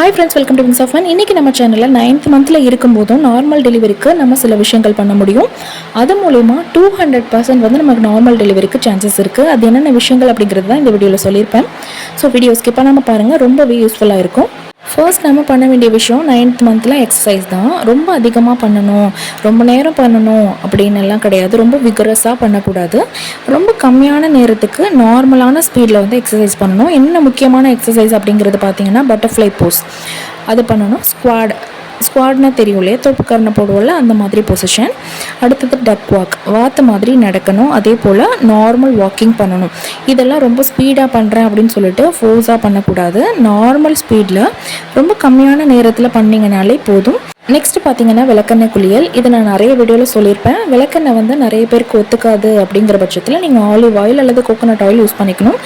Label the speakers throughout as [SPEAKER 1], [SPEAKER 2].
[SPEAKER 1] Hi friends, welcome to wings of fun. இன்றைக்கி நம்ம சேனலில் 9th மந்தில் இருக்கும்போதும் நார்மல் டெலிவரிக்கு நம்ம சில விஷயங்கள் பண்ண முடியும். அது மூலமா 200% வந்து நமக்கு நார்மல் டெலிவரிக்கு சான்சஸ் இருக்குது. அது என்னென்ன விஷயங்கள் அப்படிங்கிறது தான் இந்த வீடியோவில் சொல்லியிருப்பேன். ஸோ வீடியோ ஸ்கிப் பண்ணாமல் பாருங்கள், ரொம்பவே யூஸ்ஃபுல்லாக இருக்கும். ஃபர்ஸ்ட் நம்ம பண்ண வேண்டிய விஷயம் 9th மந்தில் எக்ஸசைஸ் தான். ரொம்ப அதிகமாக பண்ணணும், ரொம்ப நேரம் பண்ணணும் அப்படின்னு எல்லாம் கிடையாது. ரொம்ப விகரஸாக பண்ணக்கூடாது. ரொம்ப கம்மியான நேரத்துக்கு நார்மலான ஸ்பீடில் வந்து எக்ஸசைஸ் பண்ணணும். என்ன முக்கியமான எக்ஸசைஸ் அப்படிங்கிறது பார்த்தீங்கன்னா பட்டர்ஃப்ளை போஸ் அது பண்ணணும். ஸ்குவாட்னா தெரியும் இல்லையா, தொப்புக்கரணை போடுவோம்ல, அந்த மாதிரி பொசிஷன். அடுத்தது டக் வாக், வாத்து மாதிரி நடக்கணும். அதே போல் நார்மல் வாக்கிங் பண்ணணும். இதெல்லாம் ரொம்ப ஸ்பீடாக பண்ணுறேன் அப்படின்னு சொல்லிட்டு ஃபோர்ஸாக பண்ணக்கூடாது. நார்மல் ஸ்பீடில் ரொம்ப கம்மியான நேரத்தில் பண்ணிங்கனாலே போதும். நெக்ஸ்ட் பார்த்தீங்கன்னா விளக்கெண்ணெய் குளியல். இதை நான் நிறைய வீடியோவில் சொல்லியிருப்பேன். விளக்கெண்ணெய் வந்து நிறைய பேருக்கு ஒத்துக்காது அப்படிங்கிற பட்சத்தில் நீங்கள் ஆலிவ் ஆயில் அல்லது கோகோனட் ஆயில் யூஸ் பண்ணிக்கணும்.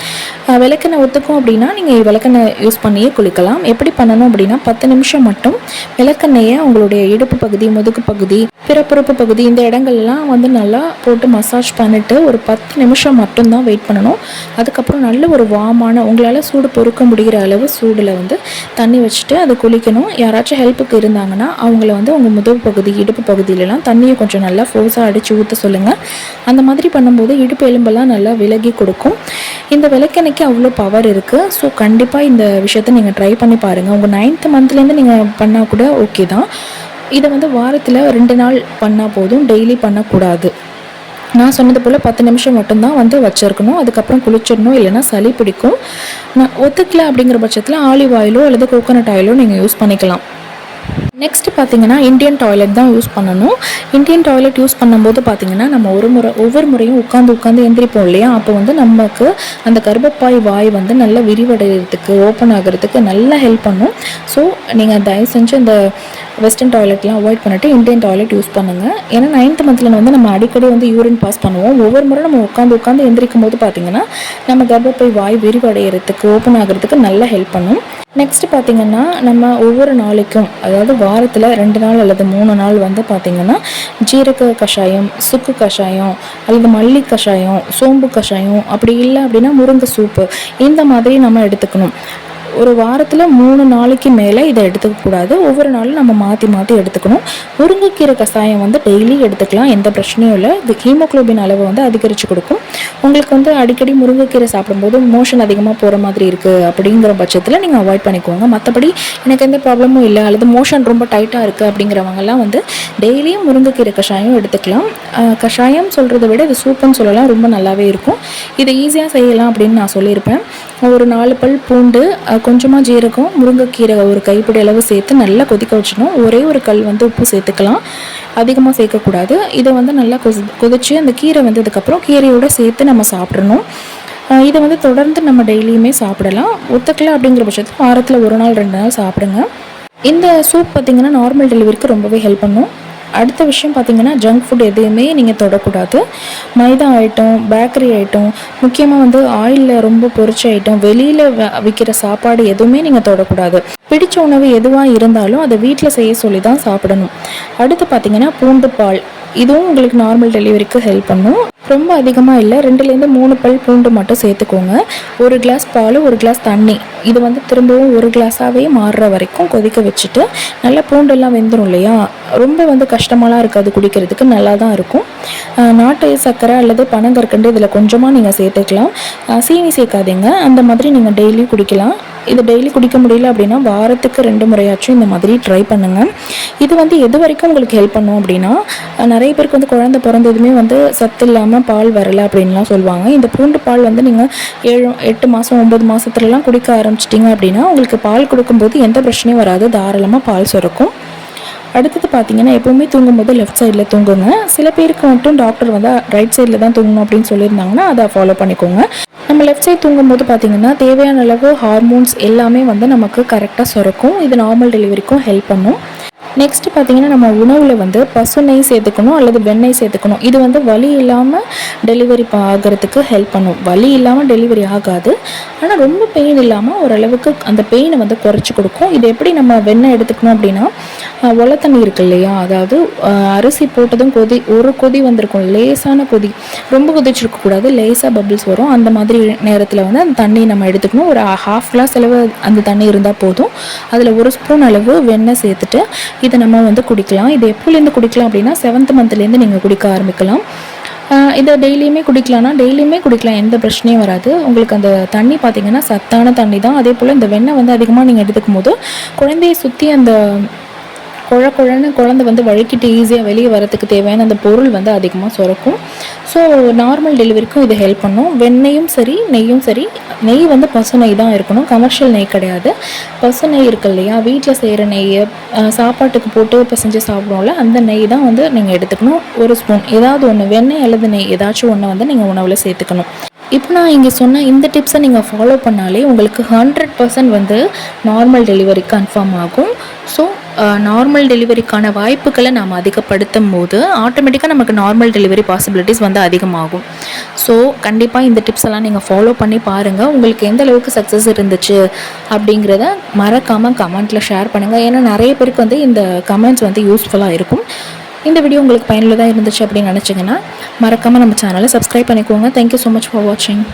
[SPEAKER 1] விளக்கெண்ணெய் ஒத்துக்கும் அப்படின்னா நீங்கள் விளக்கெண்ணெய் யூஸ் பண்ணியே குளிக்கலாம். எப்படி பண்ணணும் அப்படின்னா 10 நிமிஷம் மட்டும் விளக்கெண்ணெயை உங்களுடைய இடுப்பு பகுதி, முதுகு பகுதி, பிறப்புறுப்பு பகுதி, இந்த இடங்கள்லாம் வந்து நல்லா போட்டு மசாஜ் பண்ணிவிட்டு ஒரு 10 நிமிஷம் மட்டும்தான் வெயிட் பண்ணணும். அதுக்கப்புறம் நல்ல ஒரு வார்மான, உங்களால் சூடு பொறுக்க முடிகிற அளவு சூடில் வந்து தண்ணி வச்சுட்டு அதை குளிக்கணும். யாராச்சும் ஹெல்ப்புக்கு இருந்தாங்கன்னா அவங்கள வந்து உங்கள் முதுகு பகுதி, இடுப்பு பகுதியிலலாம் தண்ணியை கொஞ்சம் நல்லா ஃபோர்ஸாக அடித்து ஊற்ற சொல்லுங்கள். அந்த மாதிரி பண்ணும்போது இடுப்பு எலும்பெல்லாம் நல்லா விலகி கொடுக்கும். இந்த விளக்கெண்ணெய்க்கு அவ்வளோ பவர் இருக்குது. ஸோ கண்டிப்பாக இந்த விஷயத்தை நீங்கள் ட்ரை பண்ணி பாருங்கள். உங்கள் 9th மந்த்லேருந்து நீங்கள் பண்ணால் கூட ஓகே தான். இதை வந்து வாரத்தில் 2 நாள் பண்ணால் போதும், டெய்லி பண்ணக்கூடாது. நான் சொன்னது போல் 10 நிமிஷம் மட்டும்தான் வந்து வச்சுருக்கணும். அதுக்கப்புறம் குளிச்சிடணும், இல்லைனா சளி பிடிக்கும். நான் ஒத்துக்கல அப்படிங்கிற பட்சத்தில் ஆலிவ் ஆயிலோ அல்லது கோகோனட் ஆயிலோ நீங்கள் யூஸ் பண்ணிக்கலாம். நெக்ஸ்ட் பார்த்தீங்கன்னா இந்தியன் டாய்லெட் தான் யூஸ் பண்ணணும். இந்தியன் டாய்லெட் யூஸ் பண்ணும்போது பார்த்தீங்கன்னா நம்ம ஒவ்வொரு முறையும் உட்காந்து எந்திரிப்போம் இல்லையா, அப்போ வந்து நமக்கு அந்த கர்ப்பப்பை வாய் வந்து நல்லா விரிவடைகிறதுக்கு, ஓப்பன் ஆகிறதுக்கு நல்லா ஹெல்ப் பண்ணும். ஸோ நீங்கள் தயவு செஞ்சு இந்த வெஸ்டர்ன் டாய்லெட்லாம் அவாய்ட் பண்ணிவிட்டு இந்தியன் டாய்லெட் யூஸ் பண்ணுங்கள். ஏன்னா 9th மந்தில் வந்து நம்ம அடிக்கடி வந்து யூரின் பாஸ் பண்ணுவோம். ஒவ்வொரு முறை நம்ம உட்காந்து எந்திரிக்கும் போது பார்த்தீங்கன்னா நம்ம கர்ப்பப்பை வாய் விரிவடைகிறதுக்கு, ஓப்பன் ஆகிறதுக்கு நல்லா ஹெல்ப் பண்ணும். நெக்ஸ்ட் பார்த்திங்கன்னா நம்ம ஒவ்வொரு நாளைக்கும், அதாவது வாரத்தில் 2 நாள் அல்லது 3 நாள் வந்து பார்த்திங்கன்னா ஜீரக கஷாயம், சுக்கு கஷாயம் அல்லது மல்லி கஷாயம், சோம்பு கஷாயம், அப்படி இல்லை அப்படின்னா முருங்கை சூப்பு, இந்த மாதிரி நம்ம எடுத்துக்கணும். ஒரு வாரத்தில் 3 நாளைக்கு மேலே இதை எடுத்துக்கக்கூடாது. ஒவ்வொரு நாளும் நம்ம மாற்றி எடுத்துக்கணும். முருங்கைக்கீரை கஷாயம் வந்து டெய்லி எடுத்துக்கலாம், எந்த பிரச்சனையும் இல்லை. இது ஹீமோக்ளோபின் அளவை வந்து அதிகரித்து கொடுக்கும். உங்களுக்கு வந்து அடிக்கடி முருங்கைக்கீரை சாப்பிடும்போது மோஷன் அதிகமாக போகிற மாதிரி இருக்குது அப்படிங்கிற பட்சத்தில் நீங்கள் அவாய்ட் பண்ணிக்கோங்க. மற்றபடி எனக்கு எந்த ப்ராப்ளமும் இல்லை அல்லது மோஷன் ரொம்ப டைட்டாக இருக்குது அப்படிங்கிறவங்கலாம் வந்து டெய்லியும் முருங்கைக்கீரை கஷாயம் எடுத்துக்கலாம். கஷாயம் சொல்கிறத விட இது சூப்புன்னு சொல்லலாம், ரொம்ப நல்லாவே இருக்கும். இதை ஈஸியாக செய்யலாம் அப்படின்னு நான் சொல்லியிருப்பேன். ஒரு 4 பல் பூண்டு, கொஞ்சமாக ஜீரகம், முருங்கைக்கீரை ஒரு கைப்பிடி அளவு சேர்த்து நல்லா கொதிக்க வச்சிடணும். ஒரே ஒரு கல் வந்து உப்பு சேர்த்துக்கலாம், அதிகமாக சேர்க்கக்கூடாது. இதை வந்து நல்லா கொதிச்சு அந்த கீரை வந்ததுக்கப்புறம் கீரையோடு சேர்த்து நம்ம சாப்பிட்றணும். இதை வந்து தொடர்ந்து நம்ம டெய்லியுமே சாப்பிடலாம். ஒத்துக்கல அப்படிங்கிற பட்சத்தில் வாரத்தில் 1 நாள் 2 நாள் சாப்பிடுங்க. இந்த சூப் பார்த்திங்கன்னா நார்மல் டெலிவரிக்கு ரொம்பவே ஹெல்ப் பண்ணும். அடுத்த விஷயம் பார்த்திங்கன்னா ஜங்க் ஃபுட் எதையுமே நீங்கள் தொடக்கூடாது. மைதா ஐட்டம், பேக்கரி ஐட்டம், முக்கியமாக வந்து ஆயிலில் ரொம்ப பொரிச்ச ஐட்டம், வெளியில் விற்கிற சாப்பாடு எதுவுமே நீங்கள் தொடக்கூடாது. பிடிச்ச உணவு எதுவாக இருந்தாலும் அதை வீட்டில் செய்ய சொல்லி தான் சாப்பிடணும். அடுத்து பார்த்திங்கன்னா பூண்டு பால், இதுவும் உங்களுக்கு நார்மல் டெலிவரிக்கு ஹெல்ப் பண்ணும். ரொம்ப அதிகமாக இல்லை, 2லேருந்து 3 பல் பூண்டு மட்டும் சேர்த்துக்கோங்க. 1 கிளாஸ் பால், 1 கிளாஸ் தண்ணி, இது வந்து திரும்பவும் 1 கிளாஸாகவே மாறுற வரைக்கும் கொதிக்க வச்சுட்டு, நல்லா பூண்டெல்லாம் வெந்துடும் இல்லையா, ரொம்ப வந்து கஷ்டமாலாம் இருக்காது, குடிக்கிறதுக்கு நல்லா தான் இருக்கும். நாட்டு சர்க்கரை அல்லது பனங்கற்கண்டு இதில் கொஞ்சமாக நீங்கள் சேர்த்துக்கலாம். சீனி சேர்க்காதீங்க. அந்த மாதிரி நீங்கள் டெய்லி குடிக்கலாம். இது டெய்லி குடிக்க முடியல அப்படின்னா வாரத்துக்கு 2 முறையாச்சும் இந்த மாதிரி ட்ரை பண்ணுங்கள். இது வந்து எது வரைக்கும் உங்களுக்கு ஹெல்ப் பண்ணும் அப்படின்னா, நிறைய பேருக்கு வந்து குழந்தை பிறந்ததுமே வந்து சத்து இல்லாமல் பால் வரலை அப்படின்லாம் சொல்லுவாங்க. இந்த பூண்டு பால் வந்து நீங்கள் 8 மாதம் 9 மாதத்துலலாம் குடிக்க ஆரம்பிச்சிட்டிங்க அப்படின்னா உங்களுக்கு பால் கொடுக்கும்போது எந்த பிரச்சனையும் வராது, தாராளமாக பால் சுரக்கும். அடுத்தது பார்த்திங்கன்னா எப்போவுமே தூங்கும்போது லெஃப்ட் சைடில் தூங்குங்க. சில பேருக்கு மட்டும் டாக்டர் வந்து ரைட் சைடில் தான் தூங்கணும் அப்படின்னு சொல்லியிருந்தாங்கன்னா அதை ஃபாலோ பண்ணிக்கோங்க. நம்ம லெஃப்ட் சைட் தூங்கும்போது பார்த்திங்கன்னா தேவையான அளவு ஹார்மோன்ஸ் எல்லாமே வந்து நமக்கு கரெக்டாக சுரக்கும். இது நார்மல் டெலிவரிக்கும் ஹெல்ப் பண்ணும். நெக்ஸ்ட்டு பார்த்திங்கன்னா நம்ம உணவில் வந்து பசு நெய் சேர்த்துக்கணும் அல்லது வெண்ணெய் சேர்த்துக்கணும். இது வந்து வலி இல்லாமல் டெலிவரி ஆகிறதுக்கு ஹெல்ப் பண்ணும். வலி இல்லாமல் டெலிவரி ஆகாது, ஆனால் ரொம்ப பெயின் இல்லாமல் ஓரளவுக்கு அந்த பெயினை வந்து குறைச்சி கொடுக்கும். இது எப்படி நம்ம வெண்ணெய் எடுத்துக்கணும் அப்படின்னா, ஒலை தண்ணி இருக்கு இல்லையா, அதாவது அரிசி போட்டதும் ஒரு கொதி வந்திருக்கும், லேசான கொதி, ரொம்ப கொதிச்சிருக்கக்கூடாது, லேசாக பபிள்ஸ் வரும். அந்த மாதிரி நேரத்தில் வந்து அந்த தண்ணி நம்ம எடுத்துக்கணும். ஒரு ½ கிளாஸ் அளவு அந்த தண்ணி இருந்தால் போதும். அதில் 1 ஸ்பூன் அளவு வெண்ணெய் சேர்த்துட்டு இதை நம்ம வந்து குடிக்கலாம். இது எப்போலேருந்து குடிக்கலாம் அப்படின்னா 7th மந்த்லேருந்து நீங்கள் குடிக்க ஆரம்பிக்கலாம். இதை டெய்லியுமே குடிக்கலாம், எந்த பிரச்சனையும் வராது. உங்களுக்கு அந்த தண்ணி பார்த்திங்கன்னா சத்தான தண்ணி தான். அதே போல் இந்த வெண்ணெய் வந்து அதிகமாக நீங்கள் எடுத்துக்கும் போது குழந்தையை சுற்றி அந்த குழந்தை வந்து வழுக்கிட்டு ஈஸியாக வெளியே வரத்துக்கு தேவையான அந்த பொருள் வந்து அதிகமாக சுரக்கும். ஸோ நார்மல் டெலிவரிக்கும் இது ஹெல்ப் பண்ணும். வெண்ணெயும் சரி நெய்யும் சரி, நெய் வந்து பசு நெய் தான் இருக்கணும், கமர்ஷியல் நெய் கிடையாது. பசு நெய் இருக்கு இல்லையா, வீட்டில் செய்கிற நெய்யை சாப்பாட்டுக்கு போட்டு பிசைஞ்சு சாப்பிடுவோம்ல, அந்த நெய் தான் வந்து நீங்கள் எடுத்துக்கணும். 1 ஸ்பூன் ஏதாவது ஒன்று, வெண்ணெய் அல்லது நெய் ஏதாச்சும் ஒன்று வந்து நீங்கள் உணவில் சேர்த்துக்கணும். இப்போ நான் இங்கே சொன்ன இந்த டிப்ஸை நீங்கள் ஃபாலோ பண்ணாலே உங்களுக்கு 100% வந்து நார்மல் டெலிவரி கன்ஃபார்ம் ஆகும். ஸோ நார்மல் டெலிவரிக்கான வாய்ப்புகளை நாம் அதிகப்படுத்தும் போது ஆட்டோமேட்டிக்காக நமக்கு நார்மல் டெலிவரி பாசிபிலிட்டிஸ் வந்து அதிகமாகும். ஸோ கண்டிப்பாக இந்த டிப்ஸ் எல்லாம் நீங்கள் ஃபாலோ பண்ணி பாருங்கள். உங்களுக்கு எந்த அளவுக்கு சக்ஸஸ் இருந்துச்சு அப்படிங்கிறத மறக்காமல் கமெண்ட்டில் ஷேர் பண்ணுங்கள். ஏன்னா நிறைய பேருக்கு வந்து இந்த கமெண்ட்ஸ் வந்து யூஸ்ஃபுல்லாக இருக்கும். இந்த வீடியோ உங்களுக்கு பயனுள்ளதாக இருந்துச்சு அப்படின்னு நினச்சிங்கன்னா மறக்காமல் நம்ம சேனலை சப்ஸ்கிரைப் பண்ணிக்கோங்க. தேங்க்யூ ஸோ மச் ஃபார் வாட்சிங்.